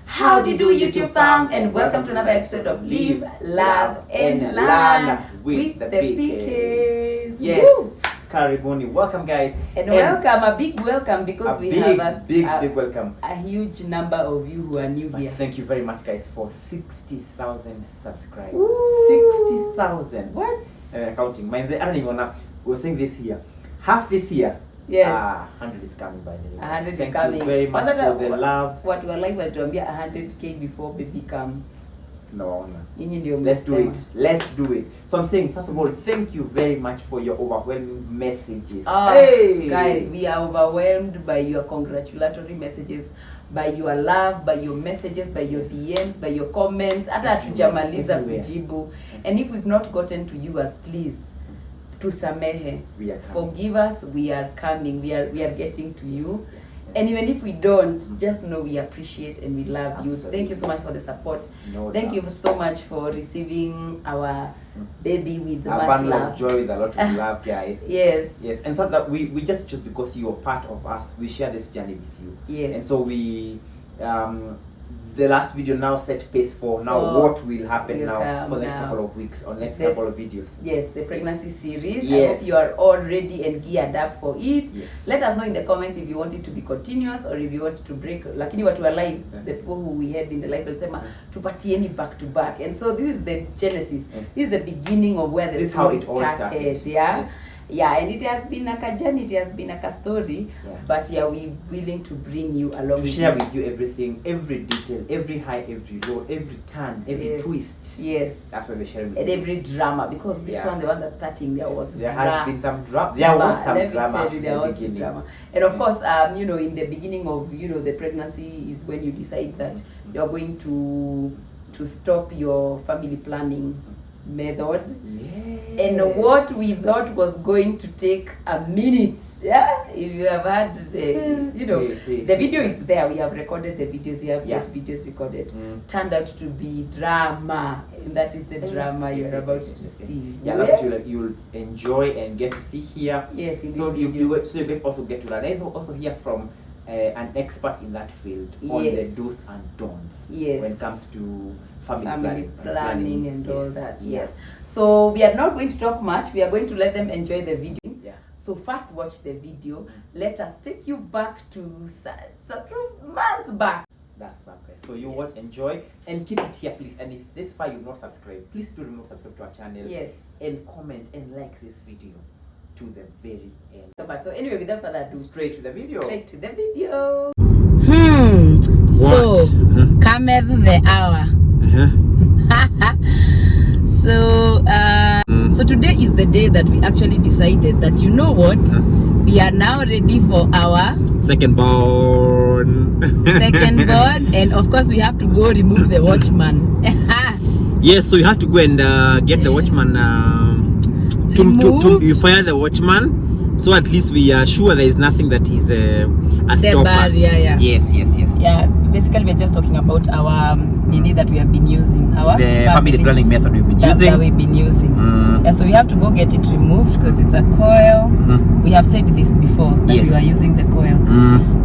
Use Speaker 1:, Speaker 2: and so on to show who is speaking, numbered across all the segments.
Speaker 1: How do you do, YouTube fam? And welcome to another episode of Live, Love and Learn with the Peekays.
Speaker 2: Yes,
Speaker 1: Woo!
Speaker 2: Karibuni. Welcome guys.
Speaker 1: And welcome, a big welcome because we have a
Speaker 2: big welcome.
Speaker 1: A huge number of you who are new here.
Speaker 2: Thank you very much guys for 60,000 subscribers.
Speaker 1: Ooh.
Speaker 2: 60,000.
Speaker 1: What?
Speaker 2: Counting. I don't even know. We're saying this year. Half this year.
Speaker 1: Yes.
Speaker 2: 100 is coming by the way.
Speaker 1: 100
Speaker 2: Thank
Speaker 1: is coming.
Speaker 2: you very much for the love.
Speaker 1: What we're like to be 100k before baby comes.
Speaker 2: No.
Speaker 1: Let's
Speaker 2: do it. So I'm saying, first of all, thank you very much for your overwhelming messages.
Speaker 1: Hey! Guys, we are overwhelmed by your congratulatory messages, by your love, by your messages, by your DMs, by your comments. Hata hatujamaliza kujibu. And if we've not gotten to you, as please, tusamehe. Forgive us. We are coming. We are getting to you. Yes. And even if we don't, just know we appreciate and we love you. Thank you so much for the support. Thank you so much for receiving our baby with much love. A bundle of joy with a lot of love, guys. Yes. And thought that we just because you are part of us, we share this journey with you. Yes. And so we the last video now set pace for what will happen now for the next couple of weeks or next couple of videos. Yes, the pregnancy series. Yes. I hope you are all ready and geared up for it. Yes. Let us know in the comments if you want it to be continuous or if you want it to break. Lakini watu are live, the people who we had in the live will say, tupatieni back to back. And so this is the genesis. This is the beginning of where the story started. Yeah. Yes. Yeah, and it has been like a journey, it has been like a story, but we're willing to bring you along
Speaker 2: to share with you everything, every detail, every high, every low, every turn, every twist. Yes. That's what we're sharing with you.
Speaker 1: And every drama, because this one, the one that's starting, there
Speaker 2: has been some drama. There was some drama. There was some drama.
Speaker 1: And of course, in the beginning of, the pregnancy is when you decide that you're going to stop your family planning method. Yes. And what we thought was going to take a minute, if you have had the video is there, we have recorded the videos, we have got videos recorded, turned out to be drama, and that is the drama you're about to see.
Speaker 2: That you'll enjoy and get to see here.
Speaker 1: Yes,
Speaker 2: so you also get to learn. Also hear from an expert in that field on the do's and don'ts when it comes to family planning and all that. Yes. So we are not going to talk much. We are going to let them enjoy the video. So first watch the video. Let us take you back to months back. That's okay. So you watch, enjoy, and keep it here, please. And if this far you've not subscribed, please do remember subscribe to our channel. Yes. And comment and like this video to the very end. So anyway, without further ado, straight to the video.
Speaker 1: So cometh the hour. So today is the day that we actually decided that we are now ready for our
Speaker 2: second born,
Speaker 1: and of course we have to go remove the watchman.
Speaker 2: Yes, so you have to go and get the watchman. You fire the watchman, so at least we are sure there is nothing that is a stopper. Yes.
Speaker 1: Yeah, basically we're just talking about our nini that we have been using,
Speaker 2: the family planning method we've been using.
Speaker 1: That we've been using. Yeah, so we have to go get it removed because it's a coil. We have said this before that we are using the coil.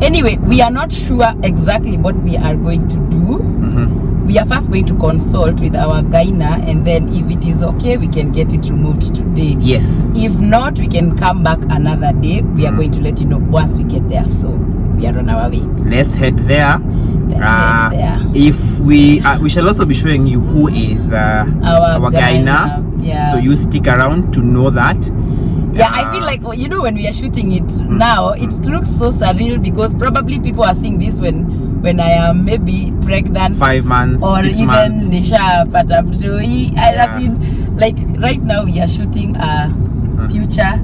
Speaker 1: Anyway, we are not sure exactly what we are going to do. We are first going to consult with our gyna, and then if it is okay, we can get it removed today. Yes. If not, we can come back another day. We are going to let you know once we get there. So we are on our way.
Speaker 2: Let's head there. If we shall also be showing you who is our gyna. So you stick around to know that.
Speaker 1: I feel like when we are shooting it now, it looks so surreal because probably people are seeing this when I am maybe pregnant
Speaker 2: 5 months
Speaker 1: or
Speaker 2: 6
Speaker 1: even
Speaker 2: months.
Speaker 1: Nisha like right now we are shooting a future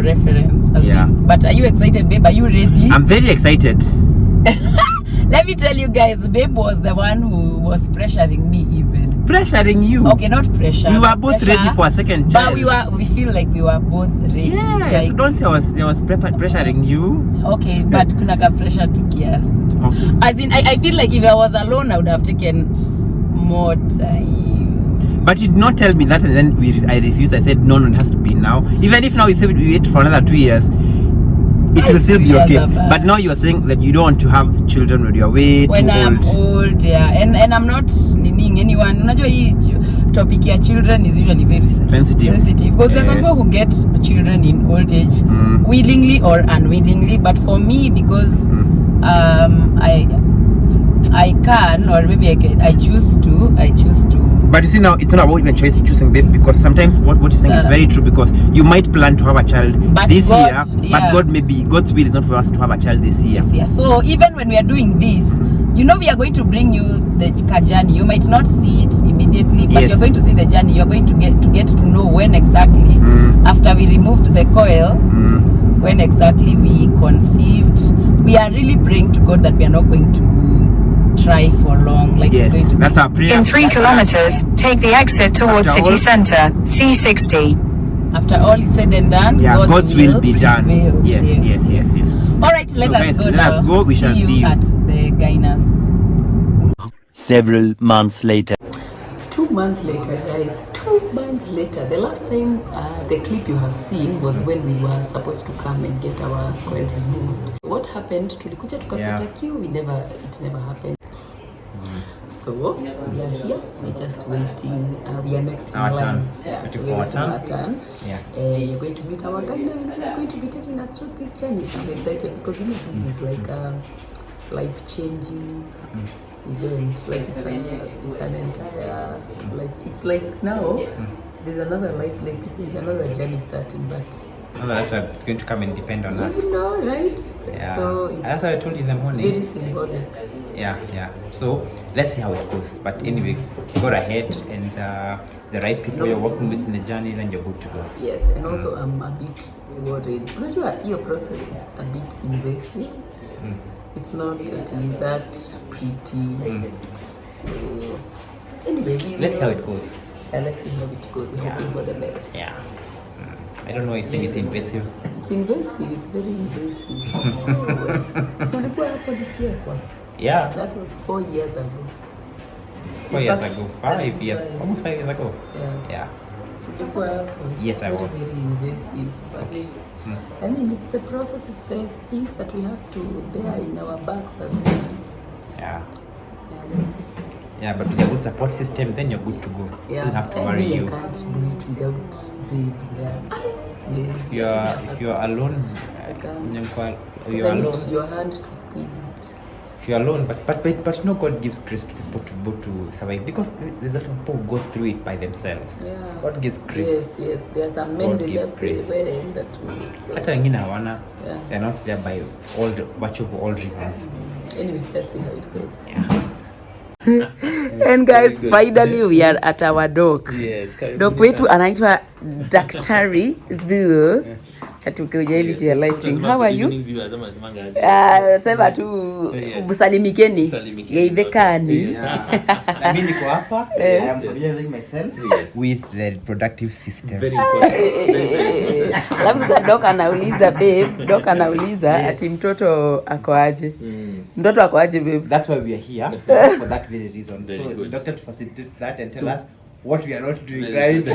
Speaker 1: reference. But are you excited, babe? Are you ready?
Speaker 2: I'm very excited.
Speaker 1: Let me tell you guys, babe was the one who was pressuring me even.
Speaker 2: Pressuring you?
Speaker 1: Okay, not pressure.
Speaker 2: We were both ready for a second child.
Speaker 1: But we feel like we were both ready.
Speaker 2: Yeah, so don't say I was pressuring you.
Speaker 1: Okay, but kunaka pressure to kias. Okay. As in, I feel like if I was alone, I would have taken more time.
Speaker 2: But you did not tell me that, and then I refused. I said, no, it has to be now. Even if now we say we wait for another 2 years, it will still be
Speaker 1: 2 years
Speaker 2: okay.
Speaker 1: apart.
Speaker 2: But now you are saying that you don't want to have children when you are way
Speaker 1: when
Speaker 2: too
Speaker 1: I'm old, yeah, and I'm not needing anyone. Unajua hii topic ya children is usually very sensitive because there's some people who get children in old age willingly or unwillingly, but for me, because I can, or maybe I choose to.
Speaker 2: But you see, now it's not about even choosing, babe, because sometimes what you're saying is very true, because you might plan to have a child this year, but God's will is not for us to have a child this year.
Speaker 1: So even when we are doing this, we are going to bring you the journey. You might not see it immediately, but you're going to see the journey. You're going to get to know when exactly, after we removed the coil, when exactly we conceived. We are really praying to God that we are not going to try for long. Like it's going to
Speaker 2: that's our prayer.
Speaker 3: In 3 kilometers, take the exit towards city center, C60.
Speaker 1: After all is said and done,
Speaker 2: God's will be done.
Speaker 1: Prevails.
Speaker 2: Yes.
Speaker 1: All right, let us go.
Speaker 2: Let us go. We shall see you
Speaker 1: at the gynas.
Speaker 4: Several months later.
Speaker 1: 2 months later, guys. 2 months later. The last time the clip you have seen was when we were supposed to come and get our coil removed. What happened? Tulikuja tukapata queue. It never happened. So we are here. We're just waiting. We are next in line. So we're waiting our turn. And you're going to meet our guy now, and he's going to be taking us through this journey. I'm excited because this is like a life-changing event. Like it's an entire life. It's like now there's another life, like there's another journey starting, but
Speaker 2: it's going to come and depend on us.
Speaker 1: You know, right?
Speaker 2: Yeah.
Speaker 1: So
Speaker 2: that's what I told you in the morning.
Speaker 1: Very symbolic.
Speaker 2: Yeah. So let's see how it goes. But anyway, go ahead, and the right people you're working with in the journey, then you're good to go.
Speaker 1: Yes, and also I'm a bit worried. Unajua your process is a bit invasive. It's not that pretty. So anyway,
Speaker 2: let's see how it goes.
Speaker 1: Let's see how it goes. We're hoping for the best.
Speaker 2: Yeah. I don't know why you're saying it's invasive.
Speaker 1: It's invasive. It's very invasive. So ulikuwa hapo nikiekwa.
Speaker 2: Yeah.
Speaker 1: That was 4 years ago.
Speaker 2: 4 years ago. 5 years. Almost 5 years ago. Yeah.
Speaker 1: So ulikuwa hapo.
Speaker 2: Yes, I was.
Speaker 1: Very invasive. But I mean, it's the process. It's the things that we have to bear in our backs as well.
Speaker 2: Yeah, but with a good support system, then you're good to go. You don't have to worry.
Speaker 1: I can't do it without baby there.
Speaker 2: If you're alone,
Speaker 1: you're alone. Your hand to squeeze it.
Speaker 2: If you're alone, but no, God gives grace to people to survive, because there's a lot of people who go through it by themselves. God gives grace.
Speaker 1: Yes. There are some men that just say that.
Speaker 2: Hata wengine hawana. They're not there by virtue of all reasons.
Speaker 1: Anyway, let's see how it goes. And guys, finally we are at our doc. Doc wetu anaitwa Daktari Dhuo. Chatukuja hivi tu ya lighting. How are you? Sema tu msalimikeni. Geithekani.
Speaker 2: Na mimi niko hapa. I am familiarizing myself with the reproductive system.
Speaker 4: Very important.
Speaker 1: Alafu sasa doc anauliza ati mtoto ako aje? Mtoto ako aje babe?
Speaker 2: That's why we are here, for that very reason. So the doctor to facilitate that and tell us what we are not doing right.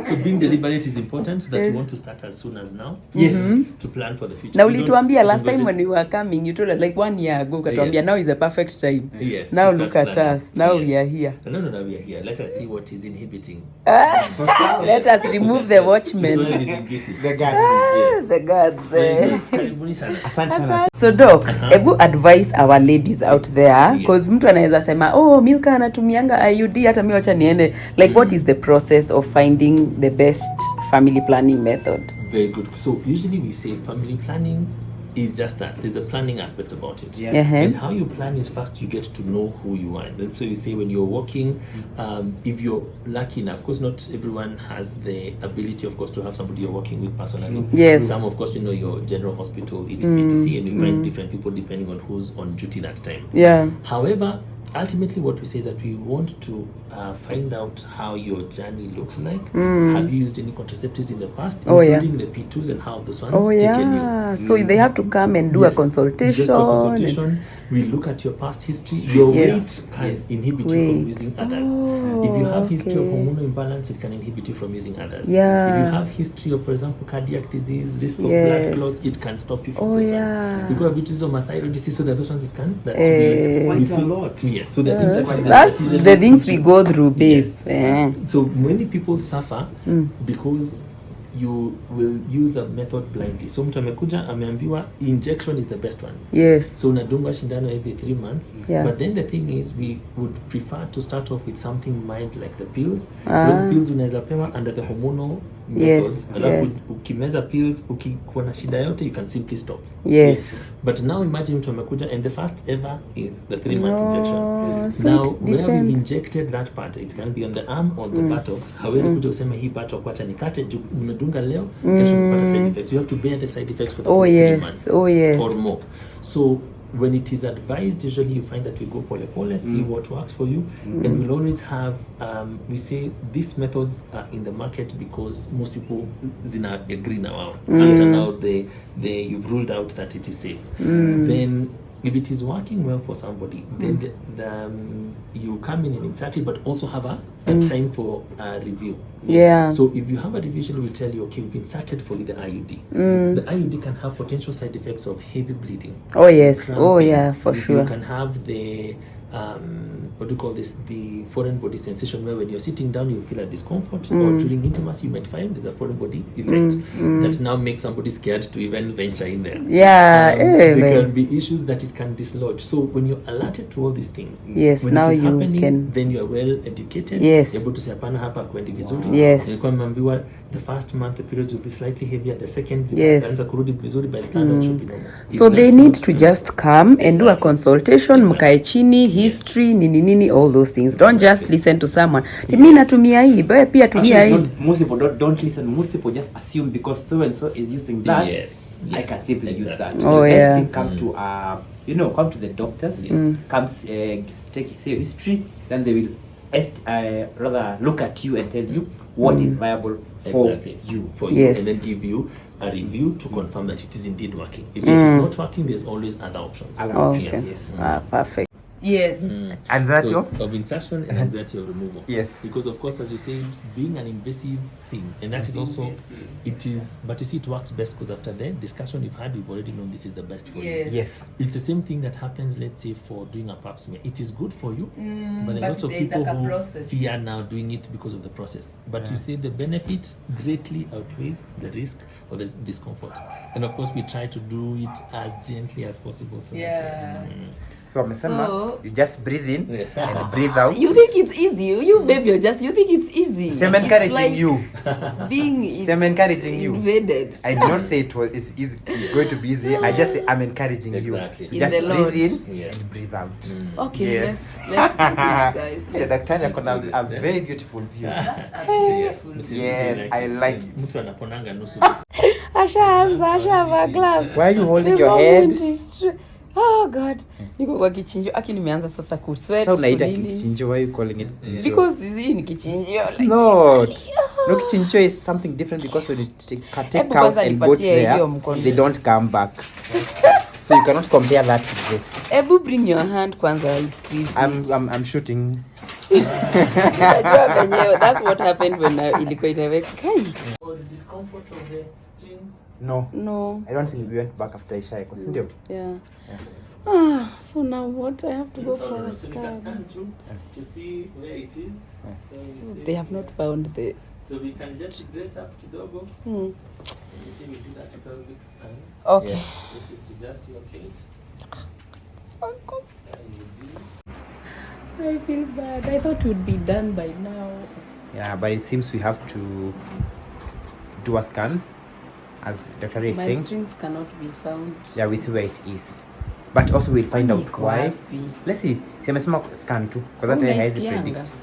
Speaker 4: So being deliberate is important, so that you want to start as soon as now.
Speaker 2: Yes.
Speaker 4: To plan for the future.
Speaker 1: Now ulituambia last time when we were coming, you told us like 1 year ago, ukatuambia now is the perfect time.
Speaker 4: Yes.
Speaker 1: Now look at us. Now we are here.
Speaker 4: No, we are here. Let us see what is inhibiting.
Speaker 1: Let us remove the watchmen.
Speaker 2: The guards.
Speaker 1: The guards.
Speaker 4: Karibuni sana.
Speaker 1: So doc, ebu advise our ladies out there, because mtu anaweza sema, oh, Milka anatumianga IUD, hata mimi wacha niende. Like what is the process of finding the best family planning method?
Speaker 4: Very good. So usually we say family planning is just that. There's a planning aspect about it. And how you plan is first you get to know who you are. And so you say when you're working, if you're lucky enough, of course not everyone has the ability, of course, to have somebody you're working with personally.
Speaker 1: Yes.
Speaker 4: Some, of course, your general hospital, etc., and you find different people depending on who's on duty that time.
Speaker 1: Yeah.
Speaker 4: However, ultimately what we say is that we want to find out how your journey looks like. Have you used any contraceptives in the past, including the P2s, and how those ones taken you?
Speaker 1: So they have to come and do a consultation.
Speaker 4: Just do a consultation. We look at your past history. Your weight can inhibit you from using others. If you have history of hormonal imbalance, it can inhibit you from using others. If you have history of, for example, cardiac disease, risk of blood clots, it can stop you from those ones. If you have autosomal thyroid disease, so that those ones it can. That
Speaker 2: quite a lot.
Speaker 4: Yes, so the things
Speaker 1: that's the things we go through, babe.
Speaker 4: So many people suffer because you will use a method blindly. So mtu amekuja ameambiwa injection is the best one.
Speaker 1: Yes.
Speaker 4: So unadunga shindano every 3 months. But then the thing is, we would prefer to start off with something mild like the pills. The pills unaweza pewa under the hormonal methods. Alafu ukimeza pills, ukikuwa na shida yote, you can simply stop.
Speaker 1: Yes.
Speaker 4: But now imagine mtu amekuja and the first ever is the 3-month injection.
Speaker 1: So
Speaker 4: now where we've injected that part, it can be on the arm or the buttocks. Hawezi kuja useme hii buttock wacha nikate, unadunga leo, kesho kupata side effects. You have to bear the side effects for the 3 months or more. So when it is advised, usually you find that we go pole, see what works for you, and we'll always have, we say these methods are in the market because most people zina agree now. After now you've ruled out that it is safe. Then if it is working well for somebody, then you come in and insert it, but also have a time for review. So if you have a revision, we'll tell you, okay, we've inserted for you the IUD. The IUD can have potential side effects of heavy bleeding.
Speaker 1: Oh yes.
Speaker 4: Cramping.
Speaker 1: For sure.
Speaker 4: You can have the what do you call this? The foreign body sensation, where when you're sitting down you feel a discomfort, or during intimacy you might find there's a foreign body effect that now makes somebody scared to even venture in there. There can be issues that it can dislodge. So when you're alerted to all these things, when
Speaker 1: now
Speaker 4: it is
Speaker 1: you
Speaker 4: happening,
Speaker 1: can,
Speaker 4: then you are well educated. You're able to say hapana hapa kwendi vizuri. Nilikuwa nimeambiwa the first month the periods will be slightly heavier, the second zitaanza kurudi vizuri, by the third one should be normal.
Speaker 1: So they need to just come and do a consultation, mkae chini, history, nini, all those things. Don't just listen to someone. Mimi natumia hii, wewe pia tumia hii.
Speaker 2: Most people don't listen. Most people just assume because so and so is using that, I can simply use that. So come to come to the doctors. Comes take your history, then they will rather look at you and tell you what is viable for you,
Speaker 4: and then give you a review to confirm that it is indeed working. If it is not working, there's always other options.
Speaker 1: Perfect. Yes.
Speaker 2: Anxiety
Speaker 4: of insertion and anxiety of removal.
Speaker 2: Yes.
Speaker 4: Because of course, as you said, being an invasive thing, and that is also, it is, but you see it works best because after the discussion we've had, we've already known this is the best for you.
Speaker 2: Yes.
Speaker 4: It's the same thing that happens, let's say, for doing a pap smear. It is good for you, but there are lots of people who fear now doing it because of the process. But you say the benefit greatly outweighs the risk or the discomfort. And of course, we try to do it as gently as possible. So
Speaker 2: So, you just breathe in and breathe out.
Speaker 1: You think it's easy? You baby, you think it's easy.
Speaker 2: I'm encouraging you.
Speaker 1: I'm
Speaker 2: encouraging you.
Speaker 1: Invaded.
Speaker 2: I did not say it's easy, going to be easy. I just say I'm encouraging you. Just breathe in and breathe out.
Speaker 1: Okay, let's do this, guys.
Speaker 2: Daktari akona a very beautiful view. Yes, I like it.
Speaker 4: Mtu anaponanga nusu.
Speaker 1: Asha gloves.
Speaker 2: Why are you holding your head?
Speaker 1: Oh God. Niko kwa kichinjio. Aki nimeanza sasa ku sweat.
Speaker 2: Sasa unaita kichinjio, why are you calling it kichinjio?
Speaker 1: Because hii ni kichinjio. Like,
Speaker 2: no, kichinjio is something different because when you take cows and goats there, they don't come back. So you cannot compare that to this.
Speaker 1: Ebu bring your hand kwanza squeeze.
Speaker 2: I'm shooting.
Speaker 1: That's what happened when ilikuwa itaweka.
Speaker 4: Or the discomfort of the strings.
Speaker 2: No. I don't think we went back after Isha. Sindio?
Speaker 1: Yeah. So now what? I have to go for a scan
Speaker 4: to see where it is. So
Speaker 1: they have not found the.
Speaker 4: So we can just dress up kidogo. You see, we do that pelvic scan.
Speaker 1: Okay.
Speaker 4: This is to just your cage.
Speaker 1: I feel bad. I thought it would be done by now.
Speaker 2: Yeah, but it seems we have to do a scan, as Dr. is saying.
Speaker 1: My strings cannot be found.
Speaker 2: Yeah, we see where it is. But also we'll find out why. Let's see. Amesema scan too, because that has to predict.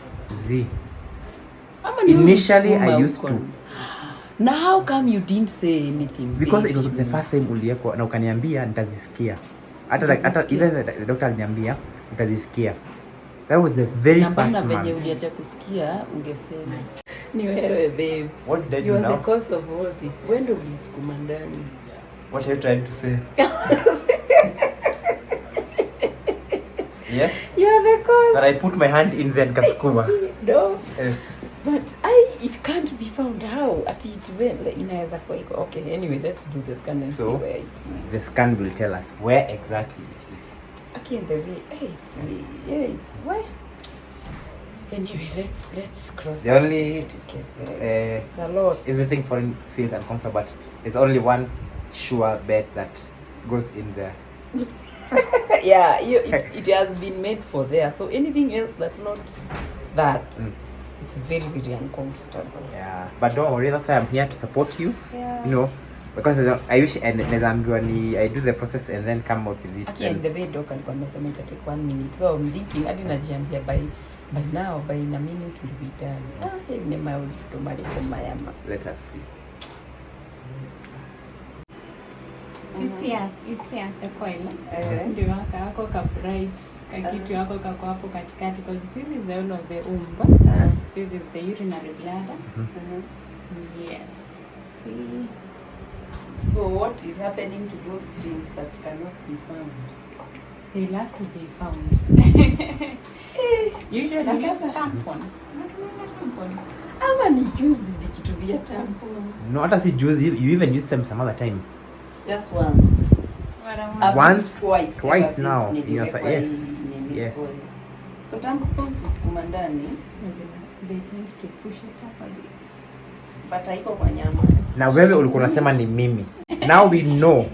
Speaker 2: Initially, I used to.
Speaker 1: Now how come you didn't say anything?
Speaker 2: Because it was the first time ulieko na ukaniambia nitazisikia. Hata even the doctor aliniambia nitazisikia. That was the very
Speaker 1: na
Speaker 2: first
Speaker 1: bana venye
Speaker 2: month.
Speaker 1: uliacha kusikia ungesema ni wewe babe.
Speaker 2: What did
Speaker 1: You
Speaker 2: you
Speaker 1: are
Speaker 2: now?
Speaker 1: the cause of all this. When do we sukuma ndani?
Speaker 2: What are you trying to say? Yes?
Speaker 1: You are the cause.
Speaker 2: That I put my hand in there and kasukuma.
Speaker 1: No.
Speaker 2: Eh.
Speaker 1: But it can't be found how ati it went inaweza kwa iko. Okay, anyway, let's do the scan and see
Speaker 2: So,
Speaker 1: where it is.
Speaker 2: the scan will tell us where exactly it is.
Speaker 1: Okay, the way it's where. Anyway, let's cross.
Speaker 2: The only
Speaker 1: it's a lot.
Speaker 2: everything foreign feels uncomfortable, but there's only one sure bet that goes in there.
Speaker 1: Yeah, it has been made for there. So anything else that's not that, it's very, very uncomfortable.
Speaker 2: Yeah, but don't worry, that's why I'm here to support you.
Speaker 1: Yeah.
Speaker 2: You know, because I wish I do the process and then come out with it.
Speaker 1: Okay, and the way doc alikuwa amesema ita take 1 minute. So I'm thinking hadi najiambia by now, by in a minute will be done. Nema utomali kama yama.
Speaker 2: Let us see.
Speaker 5: It's here the coil. Ndio kako ka bright kakitu yako kako hapo katikati because this is the whole of the womb. This is the urinary bladder. Yes. See.
Speaker 1: So what is happening to those things that cannot be found?
Speaker 5: They'll have to be found. Usually use tampon.
Speaker 1: Ama ni used zikitubia tampons.
Speaker 2: No, hata si juice, you even use them some other time.
Speaker 1: Just once.
Speaker 2: Once,
Speaker 1: twice
Speaker 2: now.
Speaker 1: niliwekwa
Speaker 2: Yes.
Speaker 1: hivi,
Speaker 2: Yes.
Speaker 1: So tampons usikuma ndani,
Speaker 5: They tend to push it up a bit.
Speaker 1: but haiko kwa nyama.
Speaker 2: Na wewe ulikuwa unasema ni mimi. Now we know.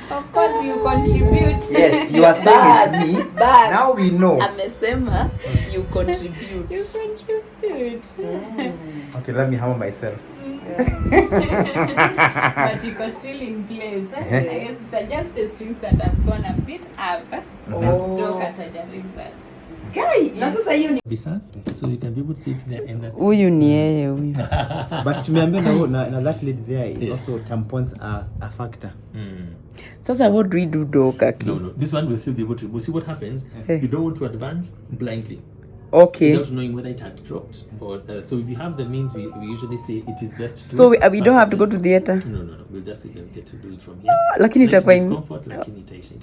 Speaker 5: Of course you contribute.
Speaker 2: Yes, you are saying it's me.
Speaker 1: But
Speaker 2: Now we know.
Speaker 1: amesema you contribute.
Speaker 5: You contribute.
Speaker 2: Okay, let me hammer myself.
Speaker 5: But you are still in place. I guess just the strings that have gone a bit up. Doc atajaribu.
Speaker 1: Guy, na sasa hiyo ni
Speaker 4: Bisa, so you can be able to see it there and that.
Speaker 1: huyu ni yeye huyu.
Speaker 2: But tumeambia na that lady there also tampons are a factor.
Speaker 1: Sasa what do we do doc?
Speaker 4: No. This one will still be able to. We'll see what happens. You don't want to advance blindly.
Speaker 1: Okay.
Speaker 4: Without knowing whether it had dropped or so. If you have the means, we usually say it is best to.
Speaker 1: So we don't have to go to theater.
Speaker 4: No. We'll just even get to do it from here.
Speaker 1: Lakini itakuwa
Speaker 4: discomfort, lakini itaisha.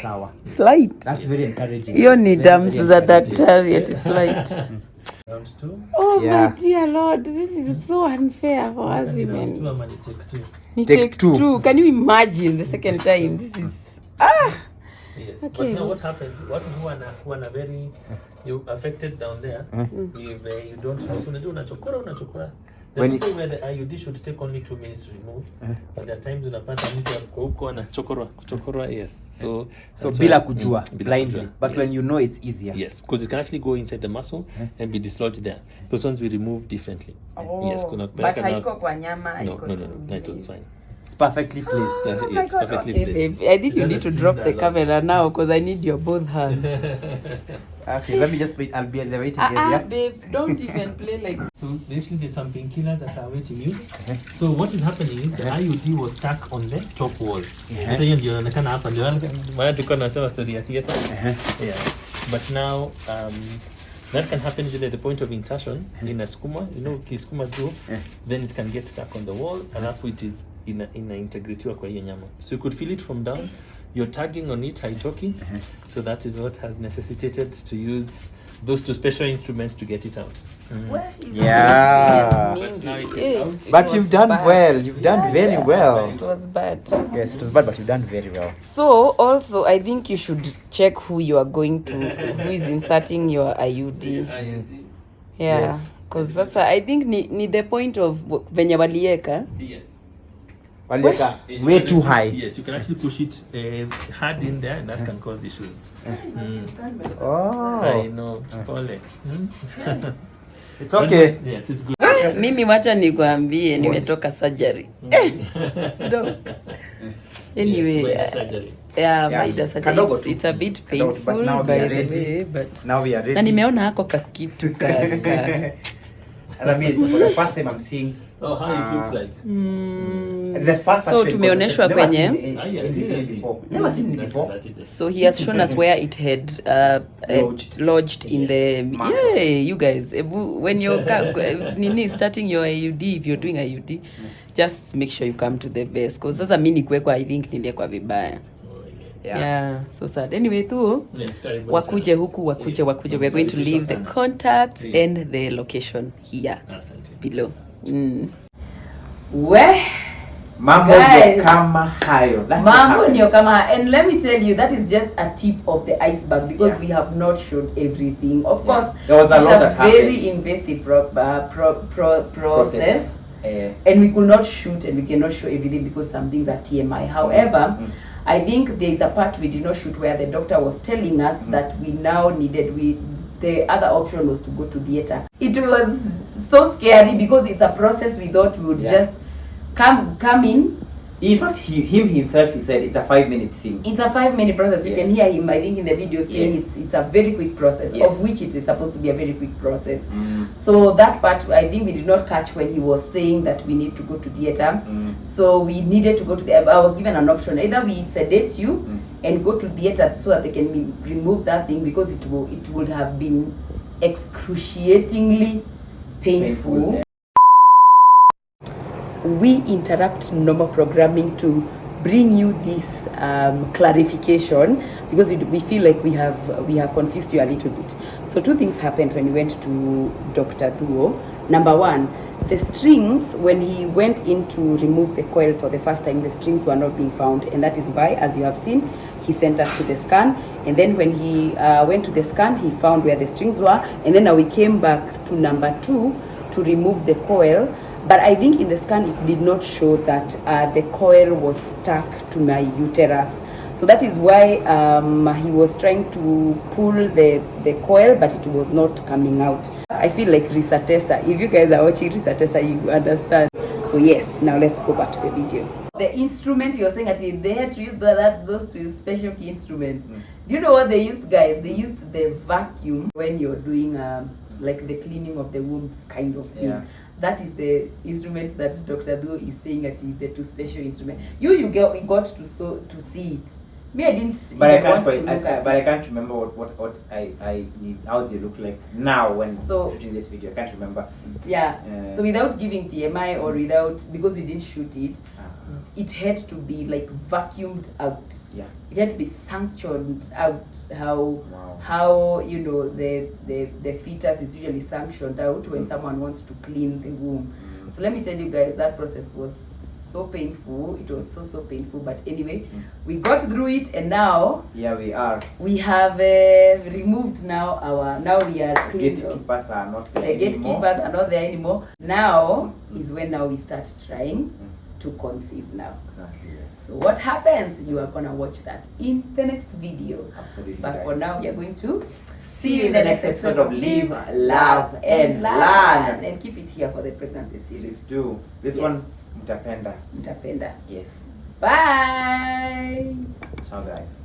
Speaker 2: Sawa.
Speaker 1: Slight.
Speaker 2: That's very encouraging.
Speaker 1: Hiyo ni dams za daktari at slight.
Speaker 4: Round 2.
Speaker 1: Oh
Speaker 2: Yeah.
Speaker 1: my dear Lord, this is so unfair for us
Speaker 4: Round
Speaker 1: women.
Speaker 4: 2 ama ni take 2.
Speaker 1: Ni
Speaker 2: Take
Speaker 1: take
Speaker 2: two.
Speaker 1: 2. Can you imagine the second time? This is
Speaker 4: Yes.
Speaker 1: Okay.
Speaker 4: But now what happens? What who are very you affected down there? You don't know. So unachokora. The people where the IUD should take only 2 minutes to remove, but there are times unapata mtu huko anachokora. Yes. So
Speaker 2: bila kujua,
Speaker 4: bila
Speaker 2: blindly.
Speaker 4: kujua.
Speaker 2: But
Speaker 4: Yes.
Speaker 2: when you know, it's easier.
Speaker 4: Yes, because it can actually go inside the muscle and be dislodged there. Those ones we remove differently. Yes, kuna
Speaker 1: but haiko kwa nyama, haiko.
Speaker 4: No, it was fine.
Speaker 2: It's perfectly placed.
Speaker 1: Oh my
Speaker 4: Yes,
Speaker 1: God.
Speaker 4: perfectly
Speaker 1: Okay,
Speaker 4: placed.
Speaker 1: babe. I think you
Speaker 4: Just
Speaker 1: need to
Speaker 4: the
Speaker 1: drop
Speaker 4: strings
Speaker 1: the
Speaker 4: are lost.
Speaker 1: camera now because I need your both hands.
Speaker 2: Okay, let me just wait. I'll be at the waiting area.
Speaker 1: Babe, don't even play like
Speaker 4: So usually there's some painkillers that are waiting you. So what is happening is the IUD was stuck on the top wall. Hata hiyo ndio inaonekana hapa ndio maana tulikuwa tunasema story ya theater. Yeah. But now that can happen usually at the point of insertion in a skuma, kiskuma through, then it can get stuck on the wall, alafu it is in a integrity kwa hiyo nyama. So you could feel it from down. You're tugging on it, talking. So that is what has necessitated to use those 2 special instruments to get it out.
Speaker 1: where is
Speaker 2: Yeah.
Speaker 1: it?
Speaker 4: But now it is out.
Speaker 2: But you've done well. You've done very well.
Speaker 1: It was bad.
Speaker 2: Yes, it was bad, but you've done very well.
Speaker 1: So also I think you should check who you are going to, who is inserting your IUD. Yeah.
Speaker 2: Yes.
Speaker 1: Because sasa I think ni the point of venye walieka.
Speaker 4: Yes.
Speaker 2: Waliweka way too high.
Speaker 4: Yes, you can actually push it hard in there and that can cause issues.
Speaker 2: Oh.
Speaker 4: I know. Pole.
Speaker 2: It's okay.
Speaker 4: Yes, it's good.
Speaker 1: Mimi wacha nikwambie nimetoka surgery. Doc. Anyway,
Speaker 4: Yes, surgery.
Speaker 1: yeah,
Speaker 2: Yeah.
Speaker 1: my surgery.
Speaker 2: Kadogo tu.
Speaker 1: It's a bit
Speaker 2: Kadogo,
Speaker 1: painful
Speaker 2: but now we
Speaker 1: by
Speaker 2: are
Speaker 1: the
Speaker 2: ready.
Speaker 1: way, but
Speaker 2: Now we are ready.
Speaker 1: na nimeona hako kakitu ka
Speaker 2: And I mean, for the first time I'm seeing
Speaker 4: Oh, how it looks like.
Speaker 2: The first
Speaker 1: So tumeoneshwa kwenye.
Speaker 2: Never seen it before.
Speaker 1: So he has shown us where it had lodged in the. Yeah, you guys. When you're starting your IUD, if you're doing IUD, just make sure you come to the best. Because sasa mimi nikwekwa, I think niliekwa vibaya. Yeah, so sad. Anyway, tu wakuje huku, wakuje. We are going to leave the contacts and the location here below.
Speaker 2: Mambo ndio kama hayo.
Speaker 1: Mambo ndio kama, and let me tell you, that is just a tip of the iceberg, because we have not showed everything. Of course,
Speaker 2: there was a lot that happened.
Speaker 1: Very invasive process. And we could not shoot and we cannot show everything because some things are TMI. However, I think there is a part we did not shoot where the doctor was telling us that we now needed, the other option was to go to theater. It was so scary because it's a process we thought we would just come in.
Speaker 2: In fact, him himself, he said it's a 5-minute thing.
Speaker 1: It's a 5-minute process. You can hear him, I think, in the video saying it's a very quick process, of which it is supposed to be a very quick process. So that part, I think we did not catch when he was saying that we need to go to theater. So we needed to go to I was given an option. Either we sedate you and go to theater so that they can remove that thing, because it would have been excruciatingly painful. We interrupt normal programming to bring you this clarification, because we feel like we have confused you a little bit. So 2 things happened when we went to Dr. Duo. Number 1, the strings, when he went in to remove the coil for the first time, the strings were not being found, and that is why, as you have seen, he sent us to the scan. And then when he went to the scan, he found where the strings were, and then now we came back to number 2 to remove the coil. But I think in the scan it did not show that the coil was stuck to my uterus. So that is why he was trying to pull the coil, but it was not coming out. I feel like Risa Tessa. If you guys are watching Risa Tessa, you understand. So yes, now let's go back to the video. The instrument you're saying that they had to use those 2 special key instruments. Do you know what they used, guys? They used the vacuum when you're doing like the cleaning of the womb kind of thing. That is the instrument that Dr. Do is saying that is the 2 special instrument. You got to see it. Me, I didn't.
Speaker 2: But I can't. I can't remember what I need, how they look like now when shooting this video. I can't remember.
Speaker 1: Yeah. So without giving TMI or without, because we didn't shoot it, it had to be like vacuumed out. Yeah. It had to be sanctioned out. How you know the fetus is usually sanctioned out when someone wants to clean the womb. So let me tell you guys, that process was so painful. It was so painful, but anyway, we got through it, and now we have removed now we are clean.
Speaker 2: Gatekeepers are not there.
Speaker 1: The gatekeepers are not there anymore. Now is when we start trying to conceive now.
Speaker 2: Exactly, yes.
Speaker 1: So what happens? You are gonna watch that in the next video.
Speaker 2: Absolutely.
Speaker 1: But
Speaker 2: guys,
Speaker 1: for now, we are going to
Speaker 2: see you in the next episode of Live, Love, and Learn.
Speaker 1: And keep it here for the pregnancy series.
Speaker 2: Please do. This one, mtapenda.
Speaker 1: Mtapenda.
Speaker 2: Yes.
Speaker 1: Bye.
Speaker 2: Ciao, guys.